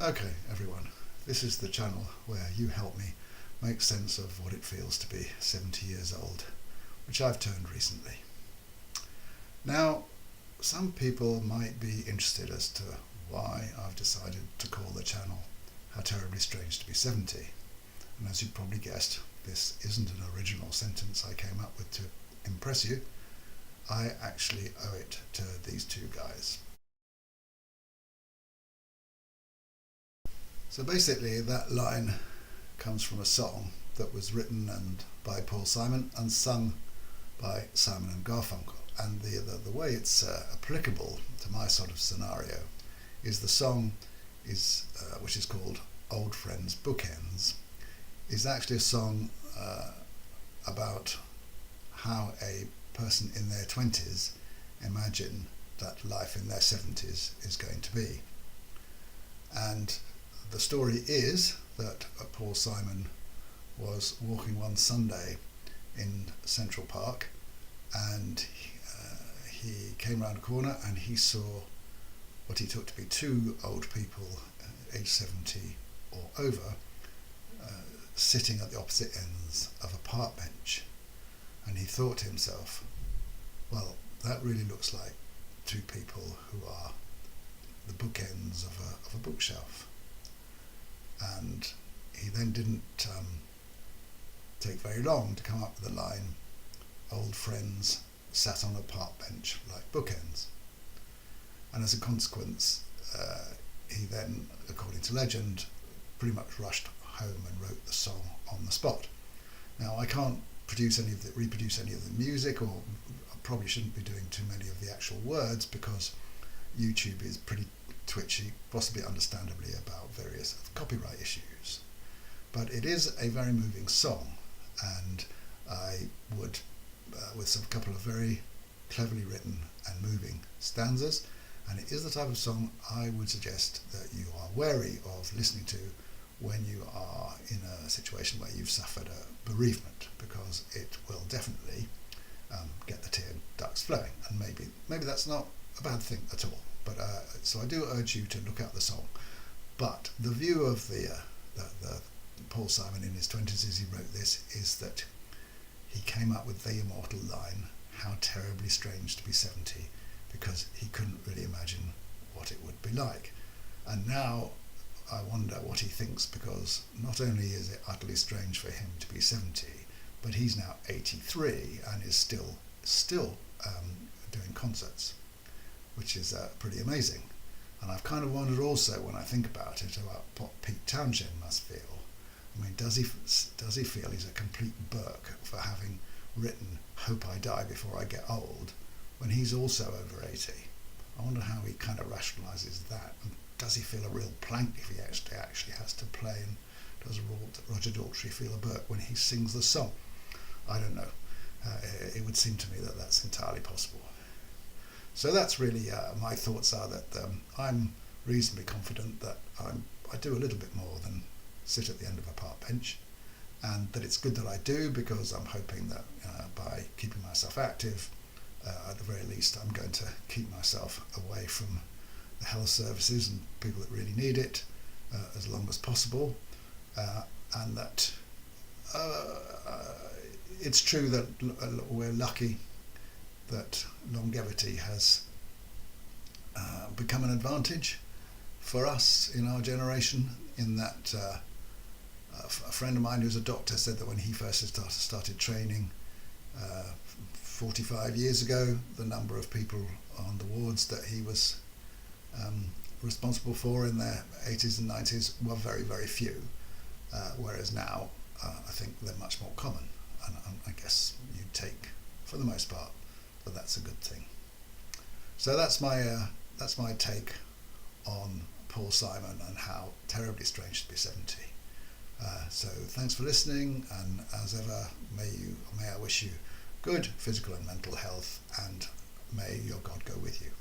Okay, everyone, this is the channel where you help me make sense of what it feels to be 70 years old, which I've turned recently. Now, some people might be interested as to why I've decided to call the channel How Terribly Strange to Be 70. And as you've probably guessed, this isn't an original sentence I came up with to impress you. I actually owe it to these two guys. So basically that line comes from a song that was written by Paul Simon and sung by Simon and Garfunkel. And the way it's applicable to my sort of scenario is the song which is called Old Friends Bookends, is actually a song about how a person in their 20s imagine that life in their 70s is going to be. And the story is that Paul Simon was walking one Sunday in Central Park, and he came round a corner and he saw what he took to be two old people, aged 70 or over, sitting at the opposite ends of a park bench. And he thought to himself, well, that really looks like two people who are the bookends of a bookshelf. And he then didn't take very long to come up with the line, old friends sat on a park bench like bookends. And as a consequence, he then, according to legend, pretty much rushed home and wrote the song on the spot. Now, I can't reproduce any of the music, or I probably shouldn't be doing too many of the actual words, because YouTube is pretty twitchy, possibly understandably, about various copyright issues. But it is a very moving song, and I would, with a couple of very cleverly written and moving stanzas, and it is the type of song I would suggest that you are wary of listening to when you are in a situation where you've suffered a bereavement, because it will definitely get the tear ducts flowing, and maybe that's not a bad thing at all. But so I do urge you to look out the song. But the view of the Paul Simon in his 20s as he wrote this is that he came up with the immortal line, how terribly strange to be 70, because he couldn't really imagine what it would be like. And now I wonder what he thinks, because not only is it utterly strange for him to be 70, but he's now 83 and is still doing concerts, which is pretty amazing. And I've kind of wondered also, when I think about it, about what Pete Townshend must feel. I mean, does he feel he's a complete Burke for having written Hope I Die Before I Get Old when he's also over 80? I wonder how he kind of rationalises that. And does he feel a real plank if he actually has to play? And does Roger Daltrey feel a Burke when he sings the song? I don't know. It would seem to me that that's entirely possible. So that's really my thoughts are that I'm reasonably confident that I do a little bit more than sit at the end of a park bench, and that it's good that I do, because I'm hoping that by keeping myself active, at the very least I'm going to keep myself away from the health services and people that really need it as long as possible, and that it's true that we're lucky that longevity has become an advantage for us in our generation, in that a friend of mine who's a doctor said that when he first started training 45 years ago, the number of people on the wards that he was responsible for in their 80s and 90s were very, very few, whereas now I think they're much more common, and I guess you'd take, for the most part, that that's a good thing. So that's my take on Paul Simon and how terribly strange to be 70. So thanks for listening, and as ever, may I wish you good physical and mental health, and may your God go with you.